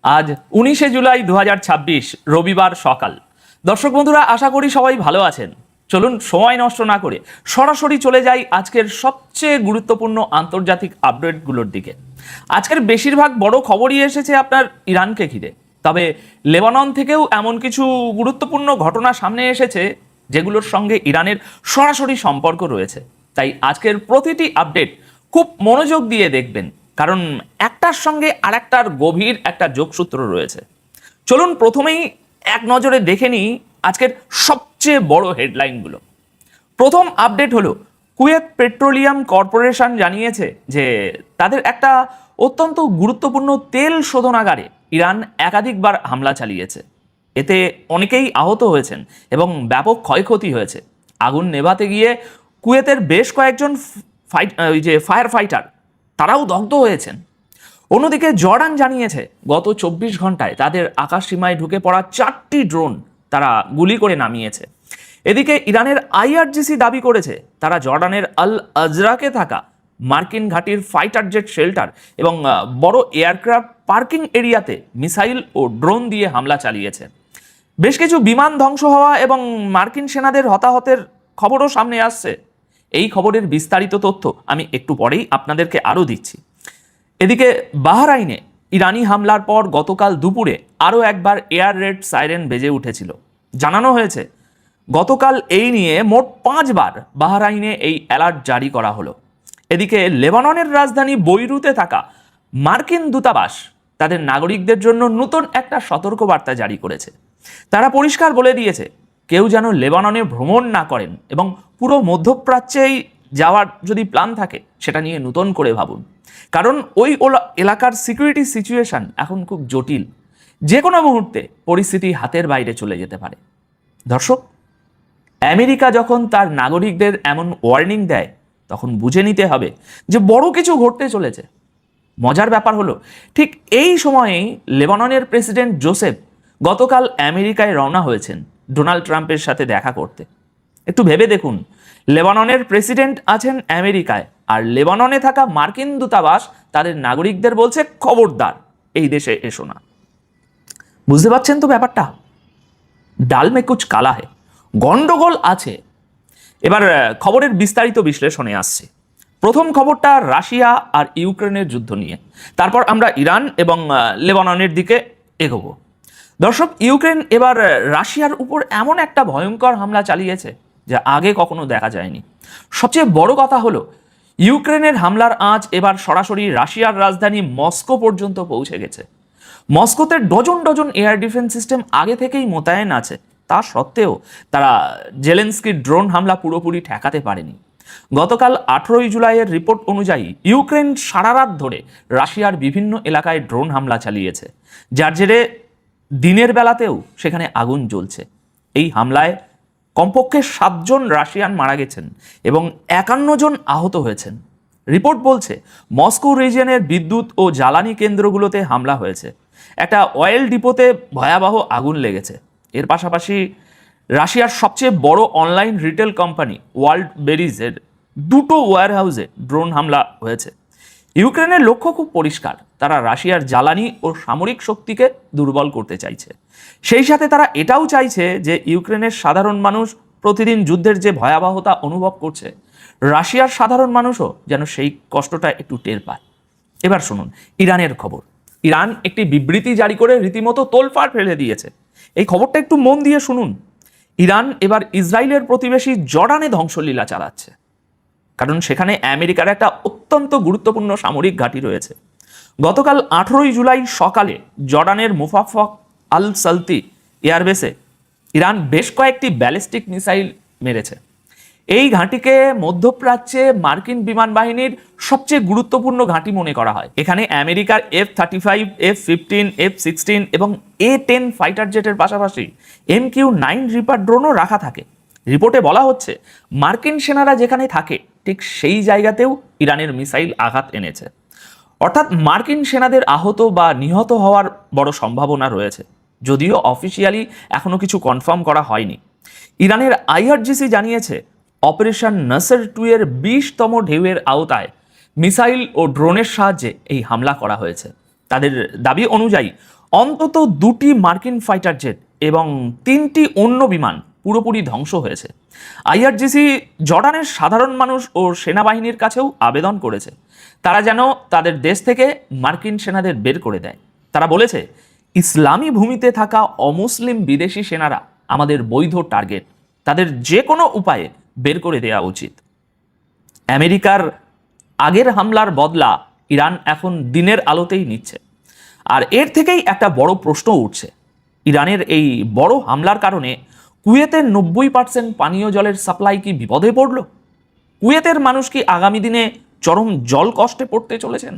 আজ 19শে জুলাই 2026 রবিবার সকাল। দর্শক বন্ধুরা, আশা করি সবাই ভালো আছেন। চলুন সময় নষ্ট না করে সরাসরি চলে যাই আজকের সবচেয়ে গুরুত্বপূর্ণ আন্তর্জাতিক আপডেটগুলোর দিকে। আজকের বেশিরভাগ বড় খবরই এসেছে আপনার ইরানকে ঘিরে, তবে লেবানন থেকেও এমন কিছু গুরুত্বপূর্ণ ঘটনা সামনে এসেছে যেগুলোর সঙ্গে ইরানের সরাসরি সম্পর্ক রয়েছে। তাই আজকের প্রতিটি আপডেট খুব মনোযোগ দিয়ে দেখবেন, কারণ একটার সঙ্গে আরেকটার গভীর একটা যোগসূত্র রয়েছে। চলুন প্রথমেই এক নজরে দেখে নিই আজকের সবচেয়ে বড় হেডলাইনগুলো। প্রথম আপডেট হলো, কুয়েত পেট্রোলিয়াম কর্পোরেশন জানিয়েছে যে তাদের একটা অত্যন্ত গুরুত্বপূর্ণ তেল শোধনাগারে ইরান একাধিকবার হামলা চালিয়েছে। এতে অনেকেই আহত হয়েছেন এবং ব্যাপক ক্ষয়ক্ষতি হয়েছে। আগুন নেভাতে গিয়ে কুয়েতের বেশ কয়েকজন ফায়ার ফাইটার তারাও দগ্ধ হয়েছেন। অন্যদিকে জর্ডান জানিয়েছে গত 24 ঘন্টায় তাদের আকাশ সীমায় ঢুকে পড়া 4টি ড্রোন তারা গুলি করে নামিয়েছে। এদিকে ইরানের আইআরজিসি দাবি করেছে তারা জর্ডানের আল আজরাকে থাকা মার্কিন ঘাঁটির ফাইটার জেট শেল্টার এবং বড় এয়ারক্রাফট পার্কিং এরিয়াতে মিসাইল ও ড্রোন দিয়ে হামলা চালিয়েছে। বেশ কিছু বিমান ধ্বংস হওয়া এবং মার্কিন সেনাদের হতাহতের খবরও সামনে আসছে। এই খবরের বিস্তারিত তথ্য আমি একটু পরেই আপনাদেরকে আরও দিচ্ছি। এদিকে বাহরাইনে ইরানি হামলার পর গতকাল দুপুরে আরও একবার এয়ার রেড সাইরেন বেজে উঠেছিল। জানানো হয়েছে গতকাল এই নিয়ে মোট 5 বার বাহরাইনে এই অ্যালার্ট জারি করা হলো। এদিকে লেবাননের রাজধানী বৈরুতে থাকা মার্কিন দূতাবাস তাদের নাগরিকদের জন্য নতুন একটা সতর্কবার্তা জারি করেছে। তারা পরিষ্কার বলে দিয়েছে কেউ যেন লেবাননে ভ্রমণ না করেন এবং পুরো মধ্যপ্রাচ্যেই যাওয়ার যদি প্ল্যান থাকে সেটা নিয়ে নতুন করে ভাবুন, কারণ ওই এলাকার সিকিউরিটি সিচুয়েশন এখন খুব জটিল। যে কোনো মুহূর্তে পরিস্থিতি হাতের বাইরে চলে যেতে পারে। দর্শক, আমেরিকা যখন তার নাগরিকদের এমন ওয়ার্নিং দেয় তখন বুঝে নিতে হবে যে বড় কিছু ঘটতে চলেছে। মজার ব্যাপার হলো, ঠিক এই সময়েই লেবাননের প্রেসিডেন্ট জোসেফ গতকাল আমেরিকায় রওনা হয়েছেন ডোনাল্ড ট্রাম্পের সাথে দেখা করতে। একটু ভেবে দেখুন, লেবাননের প্রেসিডেন্ট আছেন আমেরিকায়, আর লেবাননে থাকা মার্কিন দূতাবাস তাদের নাগরিকদের বলছে খবরদার এই দেশে এসো না। বুঝতে পারছেন তো ব্যাপারটা? ডাল মে কুছ কালা হে, গন্ডগোল আছে। এবার খবরের বিস্তারিত বিশ্লেষণে আসছে। প্রথম খবরটা রাশিয়া আর ইউক্রেনের যুদ্ধ নিয়ে, তারপর আমরা ইরান এবং লেবাননের দিকে এগোবো। দর্শক, ইউক্রেন এবার রাশিয়ার উপর এমন একটা ভয়ঙ্কর হামলা চালিয়েছে যা আগে কখনো দেখা যায়নি। সবচেয়ে বড় কথা হলো, ইউক্রেনের হামলার আঁচ এবার সরাসরি রাশিয়ার রাজধানী মস্কো পর্যন্ত পৌঁছে গেছে। মস্কোতে dozen dozen air defence system আগে থেকেই মোতায়েন আছে, তা সত্ত্বেও তারা জেলেনস্কির ড্রোন হামলা পুরোপুরি ঠেকাতে পারেনি। গতকাল 18 জুলাইয়ের রিপোর্ট অনুযায়ী ইউক্রেন সারা রাত ধরে রাশিয়ার বিভিন্ন এলাকায় ড্রোন হামলা চালিয়েছে, যার জেরে দিনের বেলাতেও সেখানে আগুন জ্বলছে। এই হামলায় কমপক্ষে 7 জন রাশিয়ান মারা গেছেন এবং 51 জন আহত হয়েছেন। রিপোর্ট বলছে মস্কো রিজিয়নের বিদ্যুৎ ও জ্বালানি কেন্দ্রগুলোতে হামলা হয়েছে। একটা অয়েল ডিপোতে ভয়াবহ আগুন লেগেছে। এর পাশাপাশি রাশিয়ার সবচেয়ে বড় অনলাইন রিটেল কোম্পানি ওয়ার্ল্ড বেরিজের 2টো ওয়্যারহাউসে ড্রোন হামলা হয়েছে। ইউক্রেনের লক্ষ্য খুব পরিষ্কার, তারা রাশিয়ার জ্বালানি ও সামরিক শক্তিকে দুর্বল করতে চাইছে। সেই সাথে তারা এটাও চাইছে যে ইউক্রেনের সাধারণ মানুষ প্রতিদিন যুদ্ধের যে ভয়াবহতা অনুভব করছে, রাশিয়ার সাধারণ মানুষও যেন সেই কষ্টটা একটু টের পায়। এবার শুনুন ইরানের খবর। ইরান একটি বিবৃতি জারি করে রীতিমতো তোলপাড় ফেলে দিয়েছে। এই খবরটা একটু মন দিয়ে শুনুন। ইরান এবার ইসরায়েলের প্রতিবেশী জর্ডানে ধ্বংসলীলা চালাচ্ছে, কারণ সেখানে আমেরিকার একটা অত্যন্ত গুরুত্বপূর্ণ সামরিক ঘাঁটি রয়েছে। গতকাল 18 জুলাই সকালে জর্ডানের মুফাফফক আল সালতি এয়ারবেসে ইরান বেশ কয়েকটি ব্যালিস্টিক মিসাইল মেরেছে। এই ঘাঁটিকে মধ্যপ্রাচ্যে মার্কিন বিমান বাহিনীর সবচেয়ে গুরুত্বপূর্ণ ঘাঁটি মনে করা হয়। এখানে আমেরিকার F-35, F-15, F-16 এবং A-10 ফাইটার জেটের পাশাপাশি MQ-9 রিপার ড্রোনও রাখা থাকে। রিপোর্টে বলা হচ্ছে মার্কিন সেনারা যেখানে থাকে ঠিক সেই জায়গাতেও ইরানের মিসাইল আঘাত এনেছে। অর্থাৎ মার্কিন সেনাদের আহত বা নিহত হওয়ার বড় সম্ভাবনা রয়েছে, যদিও অফিসিয়ালি এখনো কিছু কনফার্ম করা হয়নি। ইরানের আইআরজিসি জানিয়েছে অপারেশন নাসর 2 এর 20তম ঢেউয়ের আওতায় মিসাইল ও ড্রোনের সাহায্যে এই হামলা করা হয়েছে। তাদের দাবি অনুযায়ী অন্তত 2টি মার্কিন ফাইটার জেট এবং 3টি অন্য বিমান পুরোপুরি ধ্বংস হয়েছে। আইআরজিসি জর্ডানের সাধারণ মানুষ ও সেনাবাহিনীর কাছেও আবেদন করেছে তারা যেন তাদের দেশ থেকে মার্কিন সেনাদের বের করে দেয়। তারা বলেছে, ইসলামী ভূমিতে থাকা অমুসলিম বিদেশি সেনারা আমাদের বৈধ টার্গেট, তাদের যে কোনো উপায়ে বের করে দেওয়া উচিত। আমেরিকার আগের হামলার বদলা ইরান এখন দিনের আলোতেই নিচ্ছে, আর এর থেকেই একটা বড় প্রশ্ন উঠছে, ইরানের এই বড় হামলার কারণে কুয়েতের 90% পানীয় জলের সাপ্লাই কি বিপদে পড়ল? কুয়েতের মানুষ কি আগামী দিনে চরম জল কষ্টে পড়তে চলেছেন?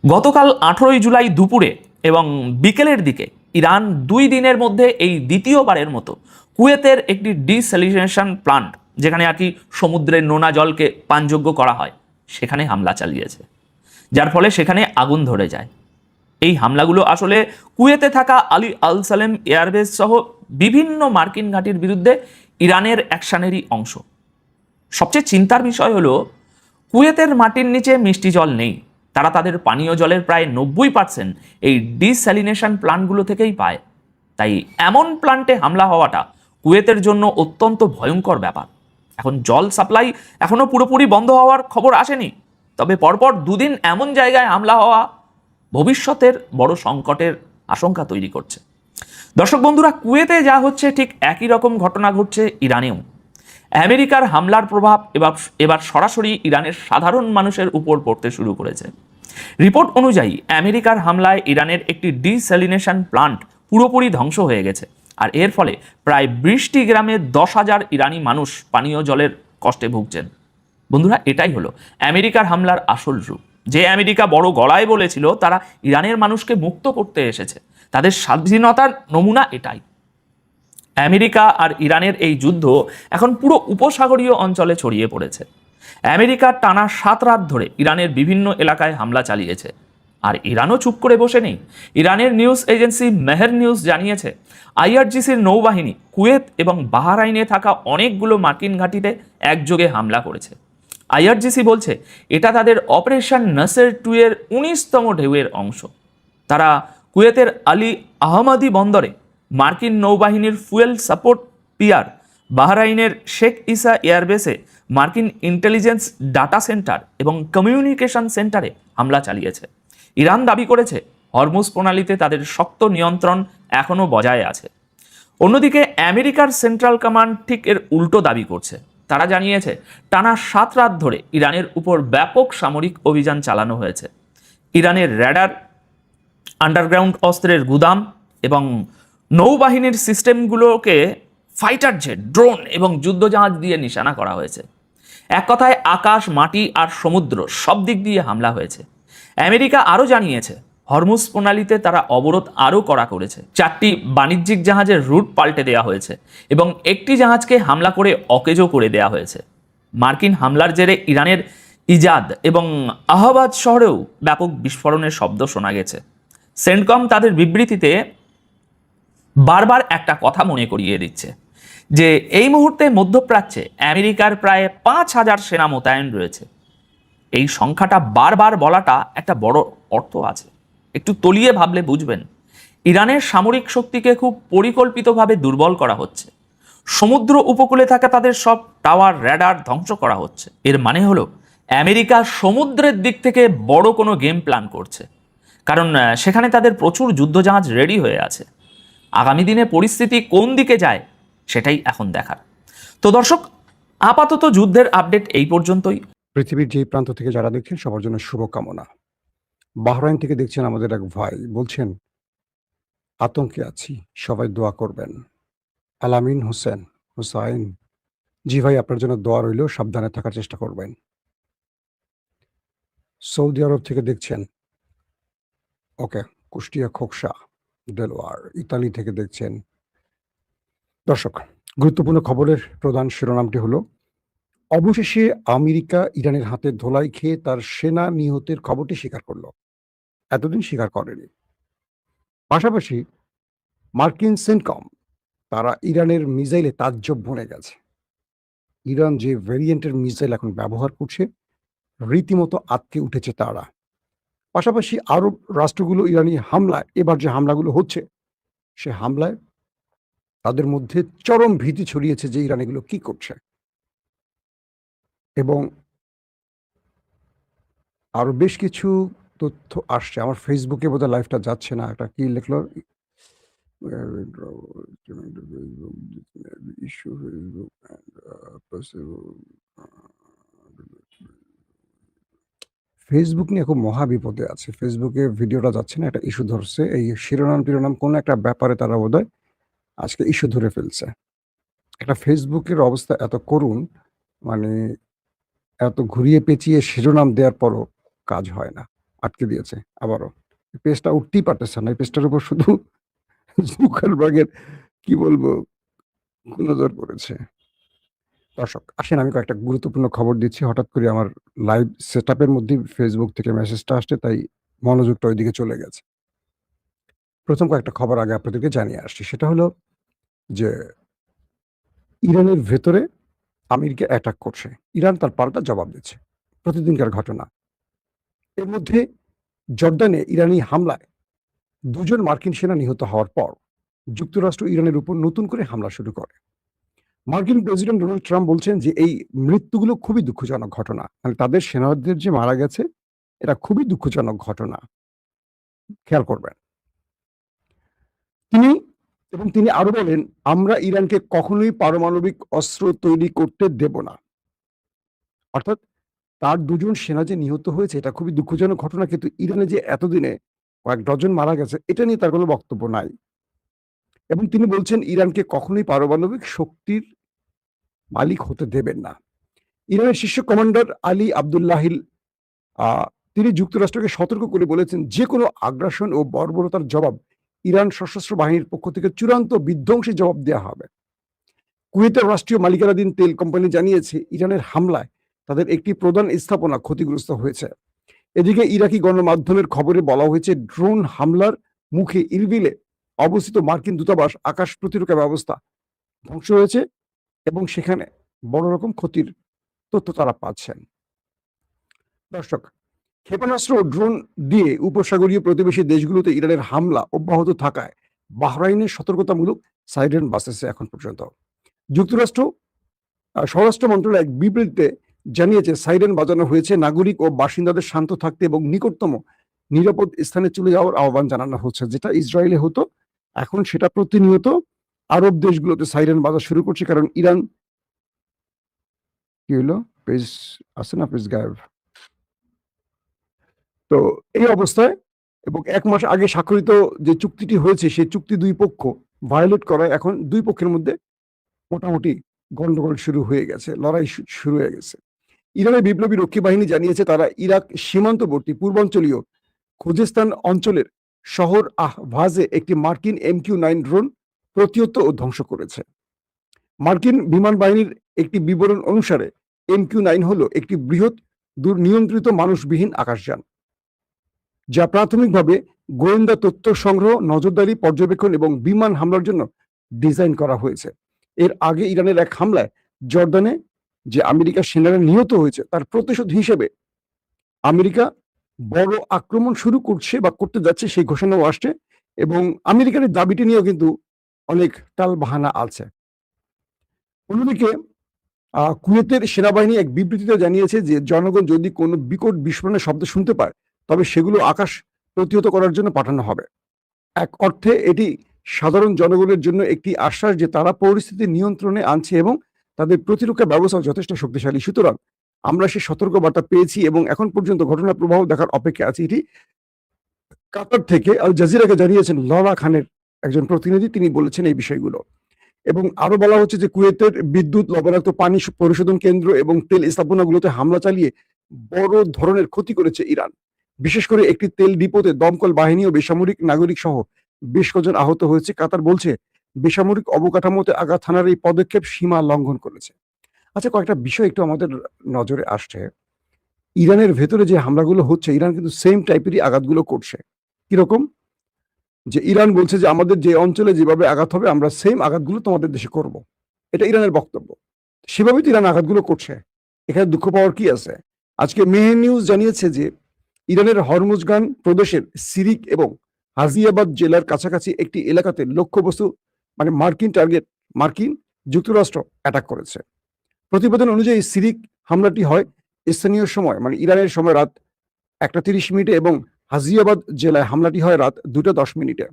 গতকাল 18 জুলাই দুপুরে এবং বিকেলের দিকে ইরান 2 দিনের মধ্যে এই দ্বিতীয়বারের মতো কুয়েতের একটি ডিস্যালিনেশন প্লান্ট, যেখানে আর কি সমুদ্রের নোনা জলকে পানযোগ্য করা হয়, সেখানে হামলা চালিয়েছে, যার ফলে সেখানে আগুন ধরে যায়। এই হামলাগুলো আসলে কুয়েতে থাকা আলী আল সালেম এয়ারবেস সহ বিভিন্ন মার্কিন ঘাঁটির বিরুদ্ধে ইরানের অ্যাকশনেরই অংশ। সবচেয়ে চিন্তার বিষয় হলো, কুয়েতের মাটির নিচে মিষ্টি জল নেই, তারা তাদের পানীয় জলের প্রায় 90% এই ডিস্যালিনেশন প্লান্টগুলো থেকেই পায়। তাই এমন প্লান্টে হামলা হওয়াটা কুয়েতের জন্য অত্যন্ত ভয়ঙ্কর ব্যাপার। এখন জল সাপ্লাই এখনো পুরোপুরি বন্ধ হওয়ার খবর আসেনি, তবে পরপর 2 দিন এমন জায়গায় হামলা হওয়া ভবিষ্যতের বড় সংকটের আশঙ্কা তৈরি করছে। দর্শক বন্ধুরা, কুয়েতে যা হচ্ছে ঠিক একই রকম ঘটনা ঘটছে ইরানেও। আমেরিকার হামলার প্রভাব এবার সরাসরি ইরানের সাধারণ মানুষের উপর পড়তে শুরু করেছে। রিপোর্ট অনুযায়ী আমেরিকার হামলায় ইরানের একটি ডিস্যালিনেশন প্লান্ট পুরোপুরি ধ্বংস হয়ে গেছে, আর এর ফলে প্রায় 20টি গ্রামে 10,000 ইরানি মানুষ পানীয় জলের কষ্টে ভুগছেন। বন্ধুরা, এটাই হলো আমেরিকার হামলার আসল রূপ। যে আমেরিকা বড় গলায় বলেছিল তারা ইরানের মানুষকে মুক্ত করতে এসেছে, তাদের স্বাধীনতার নমুনা এটাই। আমেরিকা আর ইরানের এই যুদ্ধ এখন পুরো উপসাগরীয় অঞ্চলে ছড়িয়ে পড়েছে। আমেরিকা টানা 7 রাত ধরে ইরানের বিভিন্ন এলাকায় হামলা চালিয়েছে, আর ইরানও চুপ করে বসে নেই। ইরানের নিউজ এজেন্সি মেহের নিউজ জানিয়েছে, আইআরজিসির নৌবাহিনী কুয়েত এবং বাহরাইনে থাকা অনেকগুলো মার্কিন ঘাঁটিতে একযোগে হামলা করেছে। আইআরজিসি বলছে এটা তাদের অপারেশন নাসের 2 এর 19তম ঢেউয়ের অংশ। তারা কুয়েতের আলী আহমদি বন্দরে মার্কিন নৌবাহিনীর ফুয়েল সাপোর্ট পিয়ার, বাহরাইনের শেখ ইসা এয়ারবেসে মার্কিন ইন্টেলিজেন্স ডাটা সেন্টার এবং কমিউনিকেশন সেন্টারে হামলা চালিয়েছে। ইরান দাবি করেছে হরমুজ প্রণালীতে তাদের শক্ত নিয়ন্ত্রণ এখনও বজায় আছে। অন্যদিকে আমেরিকার সেন্ট্রাল কমান্ড ঠিক এর উল্টো দাবি করছে। তারা জানিয়েছে টানা 7 রাত ধরে ইরানের উপর ব্যাপক সামরিক অভিযান চালানো হয়েছে। ইরানের র্যাডার, আন্ডারগ্রাউন্ড অস্ত্রের গুদাম এবং নৌবাহিনীর সিস্টেমগুলোকে ফাইটার জেট, ড্রোন এবং যুদ্ধজাহাজ দিয়ে নিশানা করা হয়েছে। এক কথায় আকাশ, মাটি আর সমুদ্র সব দিক দিয়ে হামলা হয়েছে। আমেরিকা আরও জানিয়েছে হরমুজ প্রণালীতে তারা অবরোধ আরও কড়া করেছে। 4টি বাণিজ্যিক জাহাজের রুট পাল্টে দেওয়া হয়েছে এবং একটি জাহাজকে হামলা করে অকেজো করে দেওয়া হয়েছে। মার্কিন হামলার জেরে ইরানের ইজাদ এবং আহবাজ শহরেও ব্যাপক বিস্ফোরণের শব্দ শোনা গেছে। সেন্টকম তাদের বিবৃতিতে বারবার একটা কথা মনে করিয়ে দিচ্ছে যে এই মুহূর্তে মধ্যপ্রাচ্যে আমেরিকার প্রায় 5,000 সেনা মোতায়েন রয়েছে। এই সংখ্যাটা বারবার বলাটা একটা বড় অর্থ আছে। একটু তলিয়ে ভাবলে বুঝবেন, ইরানের সামরিক শক্তিকে খুব পরিকল্পিতভাবে দুর্বল করা হচ্ছে। সমুদ্র উপকূলে থাকা তাদের সব টাওয়ার, র্যাডার ধ্বংস করা হচ্ছে। এর মানে হলো আমেরিকা সমুদ্রের দিক থেকে বড় কোনো গেম প্ল্যান করছে, কারণ সেখানে তাদের প্রচুর যুদ্ধজাহাজ রেডি হয়ে আছে। আগামী দিনে পরিস্থিতি কোন দিকে যায় সেটাই এখন দেখার। তো দর্শক, আপাতত যুদ্ধের আপডেট এই পর্যন্তই। পৃথিবীর যেই প্রান্ত থেকে যারা দেখছেন সবার জন্য শুভকামনা। বাহরাইন থেকে দেখছেন আমাদের এক ভাই, বলছেন আতঙ্কে আছি, সবাই দোয়া করবেন। আলামিন হুসাইন, জি ভাই, আপনার জন্য দোয়া রইল, সাবধানে থাকার চেষ্টা করবেন। সৌদি আরব থেকে দেখছেন, ওকে, কুষ্টিয়া খোকসা দেলোয়ার, ইতালি থেকে দেখছেন। দর্শক, গুরুত্বপূর্ণ খবরের প্রধান শিরোনামটি হলো, অবশেষে আমেরিকা ইরানের হাতে ধোলাই খেয়ে তার সেনা নিহতের খবরটি স্বীকার করল। এতদিন স্বীকার করেনি। পাশাপাশি মার্কিন সেন্টকম তারা ইরানের মিসাইলে তাজ্জব বনে গেছে। ইরান যে ভেরিয়েন্টের মিসাইল এখন ব্যবহার করছে, রীতিমতো আটকে উঠেছে তারা। পাশাপাশি আরব রাষ্ট্রগুলো ইরানি হামলায়, এবার যে হামলাগুলো হচ্ছে, সে হামলায় তাদের মধ্যে চরম ভীতি ছড়িয়েছে যে ইরান এগুলো কি করছে। এবং আরো বেশ কিছু তথ্য আসছে। আমার ফেসবুকে বোধহয় লাইভটা যাচ্ছে না। একটা কি লিখলো? ফেসবুক নিয়ে খুব মহা বিপদে আছে। ফেসবুকে ভিডিওটা যাচ্ছে না, একটা ইস্যু ধরছে। এই শিরোনাম কোনো একটা ব্যাপারে তারা বোধহয় আজকে ইস্যু ধরে ফেলছে। একটা ফেসবুকের অবস্থা এত করুণ, মানে এত ঘুরিয়ে পেঁচিয়ে শিরোনাম দেওয়ার পরও কাজ হয় না, আটকে দিয়েছে আবারও। পেজটা উঠতেই পারতেছে না। এই পেজটার উপর শুধু জুকারবার্গের কি বলবো নজর পড়েছে। দর্শক আসেন, আমি কয়েকটা গুরুত্বপূর্ণ খবর দিচ্ছি। হঠাৎ করে আমার লাইভ সেটআপের মধ্যেই ফেসবুক থেকে মেসেজটা আসছে, তাই মনোযোগটা ওইদিকে চলে গেছে। প্রথম কয়েকটা খবর আগে আপনাদেরকে জানিয়ে আসছি। সেটা হলো যে ইরানের ভেতরে আমেরিকা অ্যাটাক করছে, ইরান তার পাল্টা জবাব দিচ্ছে। প্রতিদিনকার ঘটনা। এর মধ্যে জর্দানে ইরানি হামলায় ২ জন মার্কিন সেনা নিহত হওয়ার পর যুক্তরাষ্ট্র ইরানের উপর নতুন করে হামলা শুরু করে। মার্কিন প্রেসিডেন্ট ডোনাল্ড ট্রাম্প বলছেন যে এই মৃত্যুগুলো খুবই দুঃখজনক ঘটনা। মানে তাদের সেনাদের যে মারা গেছে, এটা খুবই দুঃখজনক ঘটনা। খেয়াল করবেন। তিনি আরো বলেন, আমরা ইরানকে কখনোই পারমাণবিক অস্ত্র তৈরি করতে দেব না। অর্থাৎ তার ২ জন সেনা যে নিহত হয়েছে, এটা খুবই দুঃখজনক ঘটনা, কিন্তু ইরানে যে এতদিনে কয়েক ডজন মারা গেছে, এটা নিয়ে তার কোনো বক্তব্য নাই। এবং তিনি বলছেন ইরানকে কখনোই পারমাণবিক শক্তির মালিক হতে দেবেন না। ইরানের শীর্ষ কমান্ডার আলী আবদুল্লাহিল তিনি যুক্তরাষ্ট্রকে সতর্ক করে বলেছেন, যে কোনো আগ্রাসন ও বর্বরতার জবাব ইরান সশস্ত্র বাহিনীর পক্ষ থেকে চূড়ান্ত বিধ্বংসী জবাব দেওয়া হবে। কুয়েতের রাষ্ট্রীয় মালিকানাধীন তেল কোম্পানি জানিয়েছে ইরানের হামলায় তাদের একটি প্রধান স্থাপনা ক্ষতিগ্রস্ত হয়েছে। এদিকে ইরাকি গণমাধ্যমের খবরে বলা হয়েছে, ড্রোন হামলার মুখে ইরবিলে অবস্থিত মার্কিন দূতাবাস আকাশ প্রতিরক্ষা ব্যবস্থা ধ্বংস হয়েছে এবং সেখানে বড় রকম ক্ষতির তথ্য তারা পাচ্ছেন। দর্শক, ক্ষেপণাস্ত্র ও ড্রোন দিয়ে উপসাগরীয় প্রতিবেশী দেশগুলোতে ইরানের হামলা অব্যাহত থাকায় বাহরাইনের সতর্কতামূলক সাইরেন বাজতেছে এখন পর্যন্ত। যুক্তরাষ্ট্র স্বরাষ্ট্র মন্ত্রণালয় এক বিবৃতিতে জানিয়েছে, সাইরেন বাজানো হয়েছে, নাগরিক ও বাসিন্দাদের শান্ত থাকতে এবং নিকটতম নিরাপদ স্থানে চলে যাওয়ার আহ্বান জানানো হচ্ছে। যেটা ইসরায়েলে হতো, এখন সেটা প্রতিনিয়ত আরব দেশগুলোতে সাইরেন বাজা শুরু করছে, কারণ ইরান কি হলো, পেজ আছে না, পেজ গায়েব। তো এই অবস্থায় এবং ১ মাস আগে স্বাক্ষরিত যে চুক্তিটি হয়েছে, সেই চুক্তি ২ পক্ষ ভায়োলেট করায় এখন ২ পক্ষের মধ্যে মোটামুটি গন্ডগোল শুরু হয়ে গেছে, লড়াই শুরু হয়ে গেছে। ইরানের বিপ্লবী রক্ষী বাহিনী জানিয়েছে, তারা ইরাক সীমান্তবর্তী পূর্বাঞ্চলীয় খুজেস্তান অঞ্চলের শহর আহভাজে একটি মার্কিন MQ-9 ড্রোন প্রতিহত ও ধ্বংস করেছে। মার্কিন বিমান বাহিনীর একটি বিবরণ অনুসারে MQ-9 হলো একটি বৃহৎ নিয়ন্ত্রিত মানুষবিহীন আকাশযান, যা প্রাথমিকভাবে গোয়েন্দা তথ্য সংগ্রহ, নজরদারি, পর্যবেক্ষণ এবং বিমান হামলার জন্য ডিজাইন করা হয়েছে। এর আগে ইরানের এক হামলায় জর্দানে যে আমেরিকার সেনারা নিহত হয়েছে, তার প্রতিশোধ হিসেবে আমেরিকা বড় আক্রমণ শুরু করছে বা করতে যাচ্ছে, সেই ঘোষণাও আসছে। এবং আমেরিকার এই দাবিটি নিয়েও কিন্তু অনেক টালবাহানা আছে। অন্যদিকে কুয়েতের সেনাবাহিনী এক বিবৃতিতে জানিয়েছে যে জনগণ যদি কোনো বিকট বিস্ফোরণের শব্দ শুনতে পায়, তবে সেগুলো আকাশ প্রতিহত করার জন্য পাঠানো হবে। এক অর্থে এটি সাধারণ জনগণের জন্য একটি আশ্বাস যে তারা পরিস্থিতি নিয়ন্ত্রণে আনছে এবং তাদের প্রতিরক্ষা ব্যবস্থা যথেষ্ট শক্তিশালী। সুতরাং আমরা সেই সতর্কবার্তা পেয়েছি এবং এখন পর্যন্ত ঘটনার প্রবাহ দেখার অপেক্ষা আছে। এটি কাতার থেকে আল জাজিরাকে জানিয়েছেন লরা খানের একজন প্রতিনিধি, তিনি বলেছেন এই বিষয়গুলো। এবং আরো বলা হচ্ছে যে কুয়েতের বিদ্যুৎ, লবণাক্ত পানি পরিশোধন কেন্দ্র এবং তেল স্থাপনাগুলোতে হামলা চালিয়ে বড় ধরনের ক্ষতি করেছে ইরান। বিশেষ করে একটি তেল ডিপোতে দমকল বাহিনী ও বেসামরিক নাগরিক সহ বেশ কজন আহত হয়েছে। কাতার বলছে, বেসামরিক অবকাঠামোতে আঘাত হানার এই পদক্ষেপ সীমা লঙ্ঘন করেছে। আচ্ছা, কয়েকটা বিষয় একটু আমাদের নজরে আসছে। ইরানের ভেতরে যে হামলাগুলো হচ্ছে, ইরান কিন্তু সেম টাইপেরই আঘাতগুলো করছে। কিরকম? যে ইরান বলছে যে আমাদের যে অঞ্চলে যেভাবে আঘাত হবে, আমরা সেম আঘাতগুলো তোমাদের দেশে করব। এটা ইরানের বক্তব্য। সেভাবেই তো ইরান আঘাতগুলো করছে। এখানে দুঃখ পাওয়ার কি আছে? আজকে মেহের নিউজ জানিয়েছে যে ইরানের হরমুজগান প্রদেশের সিরিক এবং হাজিয়াবাদ জেলার কাছাকাছি একটি এলাকাতে লক্ষ্যবস্তু মানে মার্কিন যুক্তরাষ্ট্র অ্যাটাক করেছে। প্রতিবেদন অনুযায়ী সিরিক হামলাটি হয় স্থানীয় সময় মানে ইরানের সময় রাত 1:30 এবং হাজিয়াবাদ জেলায় হামলাটি হয় রাত 2:10।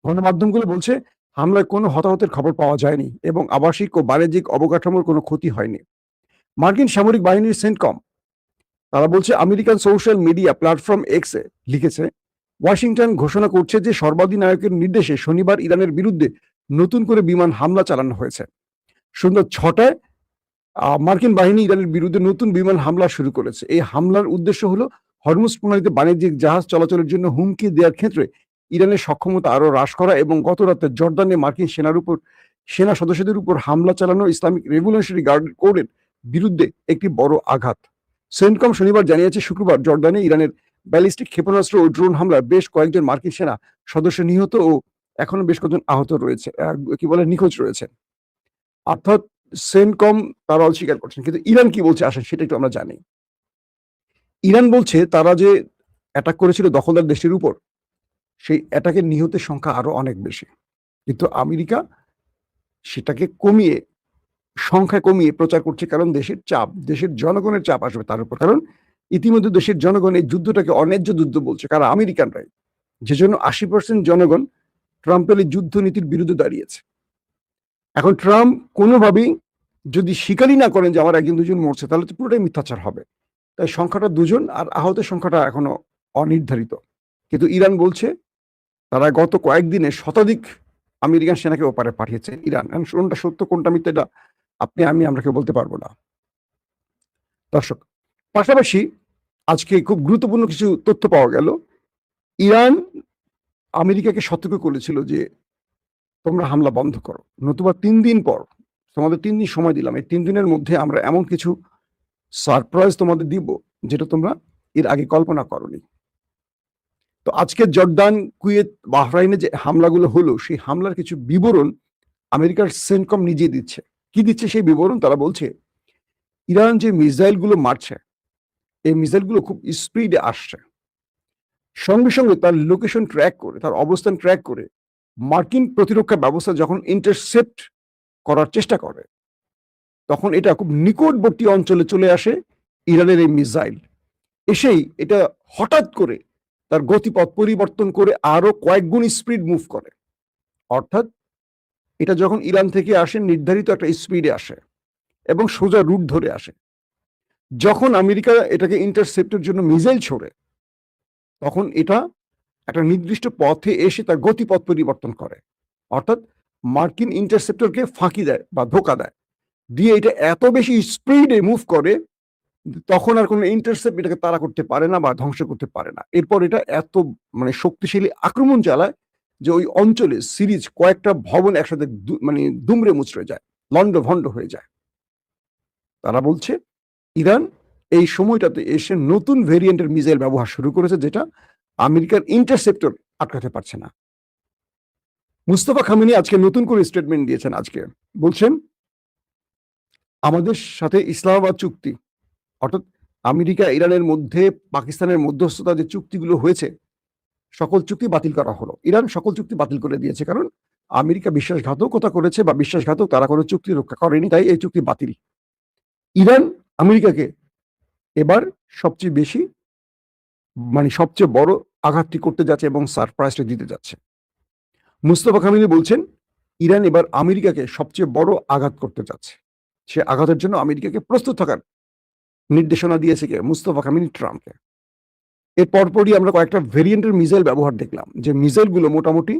গণমাধ্যমগুলো বলছে হামলায় কোনো হতাহতের খবর পাওয়া যায়নি এবং আবাসিক ও বাণিজ্যিক অবকাঠামোর কোনো ক্ষতি হয়নি। মার্কিন সামরিক বাহিনীর সেন্টকম তারা বলছে আমেরিকান সোশ্যাল মিডিয়া প্ল্যাটফর্ম এক্সে লিখেছে, ওয়াশিংটন ঘোষণা করছে যে সর্বাধিনায়কের নির্দেশে শনিবার ইরানের বিরুদ্ধে নতুন করে বিমান হামলা চালানো হয়েছে। সন্ধ্যা 6টায় মার্কিন বাহিনী ইরানের বিরুদ্ধে নতুন বিমান হামলা শুরু করেছে। এই হামলার উদ্দেশ্য হলো হরমুজ প্রণালীতে বাণিজ্যিক জাহাজ চলাচলের জন্য হুমকি দেওয়ার ক্ষেত্রে ইরানের সক্ষমতা আরো হ্রাস করা এবং গত রাতে জর্দানে মার্কিন সেনা সদস্যদের উপর হামলা চালানো ইসলামিক রেভলিউশনারি গার্ড কোরের বিরুদ্ধে একটি বড় আঘাত। সেন্টকম শনিবার জানিয়েছে শুক্রবার জর্দানে ইরানের ব্যালিস্টিক ক্ষেপণাস্ত্র ও ড্রোন হামলায় বেশ কয়েকজন মার্কিন সেনা সদস্য নিহত ও এখনো বেশ কয়েকজন আহত রয়েছে, নিখোঁজ রয়েছে। অর্থাৎ সেন্টকম তারা অস্বীকার করছেন, কিন্তু ইরান কি বলছে আসেন সেটা একটু আমরা জানি। ইরান বলছে তারা যে অ্যাটাক করেছিল দখলদার দেশের উপর, সেই অ্যাটাকের নিহতের সংখ্যা আরো অনেক বেশি, কিন্তু আমেরিকা সেটাকে সংখ্যা কমিয়ে প্রচার করছে, কারণ দেশের জনগণের চাপ আসবে তার উপর। কারণ ইতিমধ্যে দেশের জনগণ এই যুদ্ধটাকে অন্যায্য যুদ্ধ বলছে, কারণ আমেরিকানরাই, যে জন্য 80% জনগণ ট্রাম্পের এই যুদ্ধ নীতির বিরুদ্ধে দাঁড়িয়েছে। এখন ট্রাম্প কোনোভাবেই যদি স্বীকারই না করেন যে আমার 1-2 জন মরছে, তাহলে তো পুরোটাই মিথ্যাচার হবে। তাই সংখ্যাটা 2 জন, আর আহতের সংখ্যাটা এখনো অনির্ধারিত। কিন্তু ইরান বলছে তারা গত কয়েকদিনে শতাধিক আমেরিকান সেনাকে ওপারে পাঠিয়েছে ইরান। কোনটা সত্য কোনটা মিথ্যা এটা আমরা কেউ বলতে পারবো না। দর্শক, পাশাপাশি আজকে খুব গুরুত্বপূর্ণ কিছু তথ্য পাওয়া গেল। ইরান আমেরিকাকে সতর্ক করেছিল যে তোমরা হামলা বন্ধ করো, নতুবা 3 দিন পর, তোমাদের 3 দিন সময় দিলাম, এই 3 দিনের মধ্যে আমরা এমন কিছু সারপ্রাইজ তোমাদের দিব যেটা তোমরা এর আগে কল্পনা করনি। তো আজকে জর্দান, কুয়েত, বাহরাইনে যে হামলাগুলো হলো, সেই হামলার কিছু বিবরণ আমেরিকার সেন্টকম নিজে দিচ্ছে। কি দিচ্ছে সেই বিবরণ? তারা বলছে ইরান যে মিসাইলগুলো মারছে, এই মিসাইলগুলো খুব স্পিডে আসছে, সঙ্গে সঙ্গে তার লোকেশন ট্র্যাক করে, তার অবস্থান ট্র্যাক করে মার্কিন প্রতিরক্ষা ব্যবস্থা যখন ইন্টারসেপ্ট করার চেষ্টা করে, তখন এটা খুব নিকটবর্তী অঞ্চলে চলে আসে ইরানের এই মিসাইল। এসেই এটা হঠাৎ করে তার গতিপথ পরিবর্তন করে আরো কয়েক গুণ স্পিড মুভ করে। অর্থাৎ এটা যখন ইরান থেকে আসে নির্ধারিত একটা স্পিডে আসে এবং সোজা রুট ধরে আসে। যখন আমেরিকা এটাকে ইন্টারসেপ্টের জন্য মিসাইল ছোড়ে, তখন এটা একটা নির্দিষ্ট পথে এসে তার গতিপথ পরিবর্তন করে। অর্থাৎ মার্কিন ইন্টারসেপ্টরকে ফাঁকি দেয় বা ধোকা দেয়, দিয়ে এটা এত বেশি স্পিডে মুভ করে তখন আর কোনো ইন্টারসেপ্ট এটাকে তাড়া করতে পারে না বা ধ্বংস করতে পারে না। এরপর এটা এত শক্তিশালী আক্রমণ চালায় যে ওই অঞ্চলে সিরিজ কয়েকটা ভবন একসাথে দুমড়ে মুচড়ে যায়, লন্ডভন্ড হয়ে যায়। তারা বলছে ইরান এই সময়টাতে এসে নতুন ভেরিয়েন্টের মিসাইল ব্যবহার শুরু করেছে, যেটা আমেরিকার ইন্টারসেপ্টর আটকাতে পারছে না। মুস্তফা খামেনি আজকে নতুন করে স্টেটমেন্ট দিয়েছেন। আজকে বলছেন আমাদের সাথে ইসলামাবাদ চুক্তি, অর্থাৎ আমেরিকা ইরানের মধ্যে পাকিস্তানের মধ্যস্থতা যে চুক্তিগুলো হয়েছে, সকল চুক্তি বাতিল করা হলো। ইরান সকল চুক্তি বাতিল করে দিয়েছে, কারণ আমেরিকা বিশ্বাসঘাতকতা করেছে বা বিশ্বাসঘাতক, তারা কোনো চুক্তি রক্ষা করেনি, তাই এই চুক্তি বাতিল। ইরান আমেরিকাকে এবার সবচেয়ে বেশি সবচেয়ে বড় আঘাতটি করতে যাচ্ছে এবং সারপ্রাইজটা দিতে যাচ্ছে। মুস্তফা খামেনি বলছেন ইরান এবার আমেরিকাকে সবচেয়ে বড় আঘাত করতে যাচ্ছে। সে আঘাতের জন্য আমেরিকাকে প্রস্তুত থাকার নির্দেশনা দিয়েছে কে? মুস্তফা খামেনি ট্রাম্পকে। এর পরপরই আমরা কয়েকটা ভেরিয়েন্টের মিসাইল ব্যবহার দেখলাম, যে মিসাইলগুলো মোটামুটি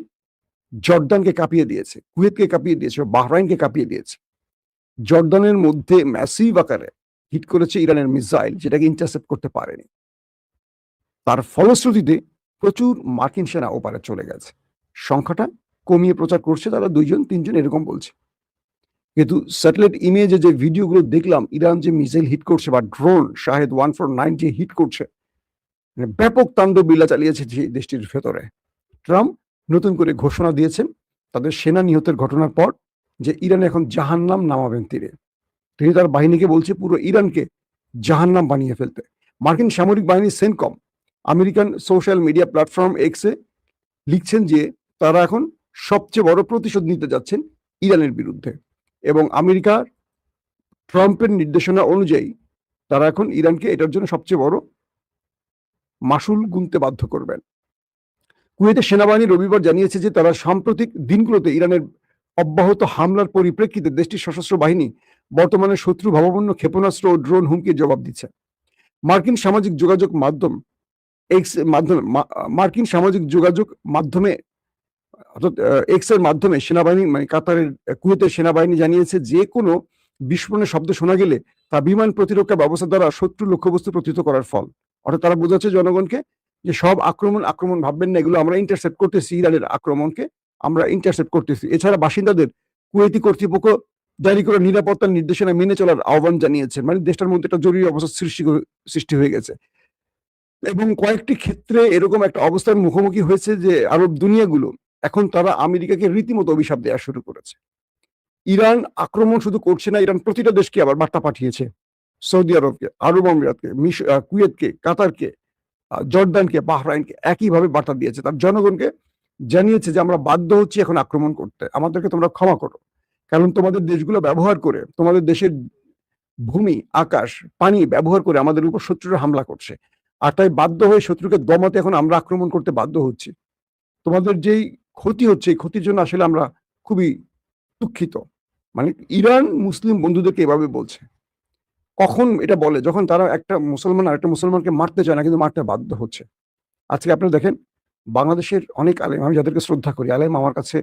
জর্দানকে কাঁপিয়ে দিয়েছে, কুয়েতকে কাঁপিয়ে দিয়েছে, বাহরাইনকে কাঁপিয়ে দিয়েছে। জর্দানের মধ্যে ম্যাসিভ আকারে হিট করেছে ইরানের মিসাইল, যেটাকে ইন্টারসেপ্ট করতে পারেনি। তার ফলশ্রুতিতে প্রচুর মার্কিন সেনা ওপারে চলে গেছে। সংখ্যাটা কমিয়ে প্রচার করছে তারা, 2-3 জন এরকম বলছে। কিন্তু স্যাটেলাইট ইমেজে যে ভিডিওগুলো দেখলাম, ইরান যে মিসাইল হিট করছে বা ড্রোন শাহেদ 149 যে হিট করছে, ব্যাপক তাণ্ডব লীলা চালিয়েছে যে দেশটির ভেতরে। ট্রাম্প নতুন করে ঘোষণা দিয়েছেন তাদের সেনা নিহতের ঘটনার পর যে ইরানে এখন জাহান্নাম নামাবেন তীরে। তিনি তার বাহিনীকে বলছে পুরো ইরানকে জাহান্নাম বানিয়ে ফেলতে। মার্কিন সামরিক বাহিনী CENTCOM American social media platform এক্সে লিখছেন যে তারা এখন সবচেয়ে বড় প্রতিশোধ নিতে যাচ্ছেন ইরানের বিরুদ্ধে, এবং আমেরিকার ট্রাম্পের নির্দেশনা অনুযায়ী তারা এখন ইরানকে এটার জন্য সবচেয়ে বড় মাসুল গুনতে বাধ্য করবেন। কুয়েতের সেনাবাহিনী রবিবার জানিয়েছে যে তারা সাম্প্রতিক দিনগুলোতে ইরানের অব্যাহত হামলার পরিপ্রেক্ষিতে দেশটির সশস্ত্র বাহিনী বর্তমানে শত্রু ভাবাপন্ন ক্ষেপণাস্ত্র ও ড্রোন হুমকির জবাব দিচ্ছে। মার্কিন সামাজিক যোগাযোগ মাধ্যম এক্স মাধ্যমে মার্কিন সামাজিক যোগাযোগ মাধ্যমে অর্থাৎ এক্স এর মাধ্যমে সেনাবাহিনী মানে কাতারের কুয়েতের সেনাবাহিনী জানিয়েছে যে কোনো বিস্ফোরণের শব্দ শোনা গেলে তা বিমান প্রতিরক্ষা ব্যবস্থা দ্বারা শত্রু লক্ষ্যবস্তু প্রতিহত করার ফল। অর্থাৎ তারা বোঝাচ্ছে জনগণকে যে সব আক্রমণ ভাববেন না, এগুলো আমরা ইন্টারসেপ্ট করতেছি, ইরানের আক্রমণকে আমরা ইন্টারসেপ্ট করতেছি। এছাড়া বাসিন্দাদের কুয়েতি কর্তৃপক্ষ জারি করা নিরাপত্তার নির্দেশনা মেনে চলার আহ্বান জানিয়েছেন। মানে দেশটার মধ্যে একটা জরুরি অবস্থা সৃষ্টি হয়ে গেছে, এবং কয়েকটি ক্ষেত্রে এরকম একটা অবস্থার মুখোমুখি হয়েছে যে আরব দুনিয়াগুলো এখন তারা আমেরিকাকে রীতিমতো অভিশাপ দেওয়া শুরু করেছে। ইরান আক্রমণ শুধু করছে না, ইরান প্রতিটা দেশকে আবার বার্তা পাঠিয়েছে, সৌদি আরবকে, আরব আমিরাতকে, কুয়েতকে, কাতারকে, জর্দানকে, বাহরাইনকে একইভাবে বার্তা দিয়েছে। তার জনগণকে জানিয়েছে যে আমরা বাধ্য হচ্ছি এখন আক্রমণ করতে, আমাদেরকে তোমরা ক্ষমা করো, কারণ তোমাদের দেশগুলো ব্যবহার করে, তোমাদের দেশের ভূমি, আকাশ, পানি ব্যবহার করে আমাদের উপর শত্রুরা হামলা করছে, আর তাই বাধ্য হয়ে শত্রুকে দমাতে এখন আমরা আক্রমণ করতে বাধ্য হচ্ছি। তোমাদের যেই ক্ষতি হচ্ছে এই ক্ষতির জন্য আসলে আমরা খুবই দুঃখিত। মানে ইরান মুসলিম বন্ধুদেরকে এভাবে বলছে। কখন এটা বলে? যখন তারা একটা মুসলমান আরেকটা মুসলমানকে মারতে চায় না, কিন্তু মারতে বাধ্য হচ্ছে। আজকে আপনারা দেখেন বাংলাদেশের অনেক আলেম, আমি যাদেরকে শ্রদ্ধা করি, আলেম আমার কাছে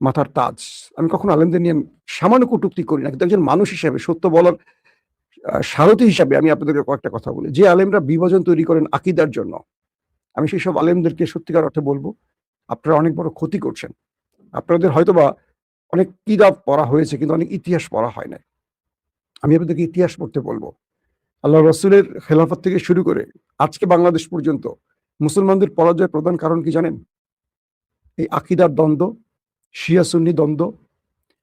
মাথার তাজ। আমি কখনো আলেমদের নিয়ে সামান্য কটূক্তি করি না, কিন্তু একজন মানুষ হিসেবে, সত্য বলার সারথী হিসাবে আমি আপনাদেরকে কয়েকটা কথা বলি। যে আলেমরা বিভাজন তৈরি করেন আকীদার জন্য, আমি সেই সব আলেমদেরকে সত্যিকার অর্থে বলবো, আপনারা অনেক বড় ক্ষতি করছেন। আপনাদের হয়তোবা অনেক কিতাব পড়া হয়েছে, কিন্তু অনেক ইতিহাস পড়া হয় না। আমি আপনাদেরকে ইতিহাস পড়তে বলবো। আল্লাহ রসুলের খেলাফত থেকে শুরু করে আজকে বাংলাদেশ পর্যন্ত মুসলমানদের পরাজয়ের প্রধান কারণ কি জানেন? এই আকীদার দ্বন্দ্ব, শিয়া সুন্নি দ্বন্দ্ব,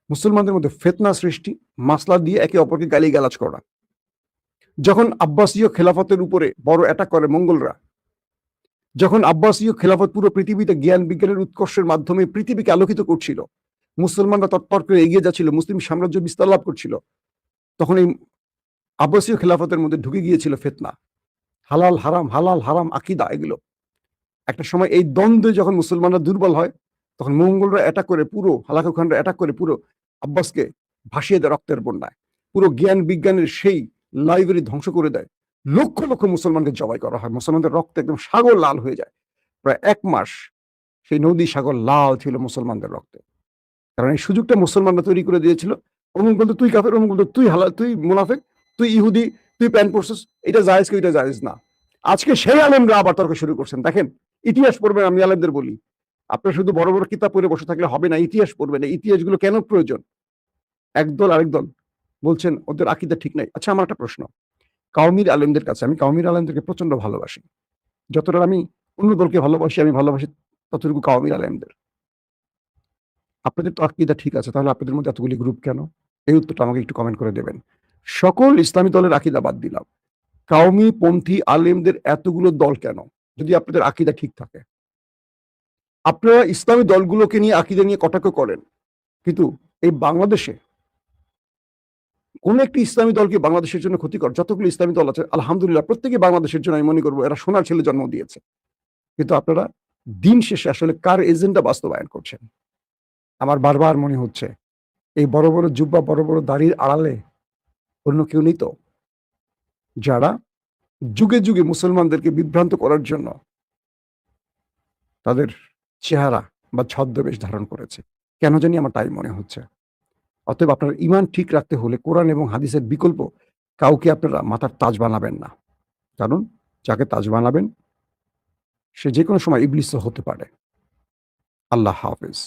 মুসলমানদের মধ্যে ফিতনা সৃষ্টি, মাসলা দিয়ে একে অপরকে গালিগালাজ করা। যখন আব্বাসীয় খেলাফতের উপরে বড় অ্যাটাক করে মঙ্গলরা, যখন আব্বাসীয় খেলাফত পুরো পৃথিবীতে জ্ঞান বিজ্ঞানের উৎকর্ষের মাধ্যমে পৃথিবীকে আলোকিত করছিল, মুসলমানরা তৎপর করে এগিয়ে যাচ্ছিল, মুসলিম সাম্রাজ্য বিস্তার লাভ করছিল, তখন এই আব্বাসীয় খেলাফতের মধ্যে ঢুকে গিয়েছিল ফিতনা, হালাল হারাম আকীদা, এগুলো। একটা সময় এই দ্বন্দ্বে যখন মুসলমানরা দুর্বল হয়, তখন মঙ্গলরা অ্যাটাক করে, পুরো হালাকু খানরা অ্যাটাক করে পুরো আব্বাসকে ভাসিয়ে দেয় রক্তের বন্যায়, পুরো জ্ঞান বিজ্ঞানের সেই লাইব্রেরি ধ্বংস করে দেয়। লক্ষ লক্ষ মুসলমানকে জবাই করা হয়, মুসলমানদের রক্ত একদম সাগর লাল হয়ে যায়। প্রায় 1 মাস সেই নদী সাগর লাল ছিল মুসলমানদের রক্তে, কারণ এই সুযোগটা মুসলমানরা তৈরি করে দিয়েছিল। অমুক বলতো তুই কাফের, অমুক বলতো তুই হালাল, তুই মুনাফেক, তুই ইহুদি, তুই প্যান্ট পরছিস, এটা জায়েজ কি এটা জায়েজ না। আজকে সেই আলেমরা আবার তর্ক শুরু করছেন। দেখেন, ইতিহাস পড়বেন। আমি আলেমদের বলি, আপনার শুধু বড় বড় কিতাব পড়ে বসে থাকলে হবে না, ইতিহাস পড়বেন। এই ইতিহাসগুলো কেন প্রয়োজন? একদল আরেক দল বলছেন ওদের আকীদা ঠিক নাই। আচ্ছা, আমার একটা প্রশ্ন, কাউমির আলেমদের কাছে, আমি কাউমির আলেমদেরকে প্রচন্ড ভালোবাসি, যতটা আমি অন্য দলকে ভালোবাসি, আমি ভালোবাসি ততটুকু কাউমির আলেমদের। আপনাদের তো আকীদা ঠিক আছে, তাহলে আপনাদের মধ্যে এতগুলি গ্রুপ কেন? এই উত্তরটা আমাকে একটু কমেন্ট করে দেবেন। সকল ইসলামী দলের আকীদা বাদ দিলাম, কাউমি পন্থী আলেমদের এতগুলো দল কেন যদি আপনাদের আকীদা ঠিক থাকে? আপনারা ইসলামী দলগুলোকে নিয়ে আকীদা নিয়ে কটাক্ষ করেন, কিন্তু এই বাংলাদেশে কোন একটি ইসলামী দল কি বাংলাদেশের জন্য ক্ষতিকর? যতগুলো ইসলামী দল আছে আলহামদুলিল্লাহ প্রত্যেকে বাংলাদেশের জন্য, আমি মনে করবো এরা সোনার ছেলে জন্ম দিয়েছে। কিন্তু আপনারা দিন শেষে আসলে কার এজেন্ডা বাস্তবায়ন করছেন? আমার বারবার মনে হচ্ছে এই বড় বড় জুব্বা, বড় বড় দাড়ির আড়ালে অন্য কেউ নেই তো, যারা যুগে যুগে মুসলমানদেরকে বিভ্রান্ত করার জন্য তাদের চেহারা বা ছদ্মবেশ ধারণ করেছে? কেন জানি আমার তাই মনে হচ্ছে। অতএব আপনার ঈমান ঠিক রাখতে হলে কোরআন এবং হাদিসের বিকল্প কাউকে আপনারা মাথার তাজ বানাবেন না, কারণ যাকে তাজ বানাবেন সে যে কোনো সময় ইবলিসও হতে পারে। আল্লাহ হাফেজ।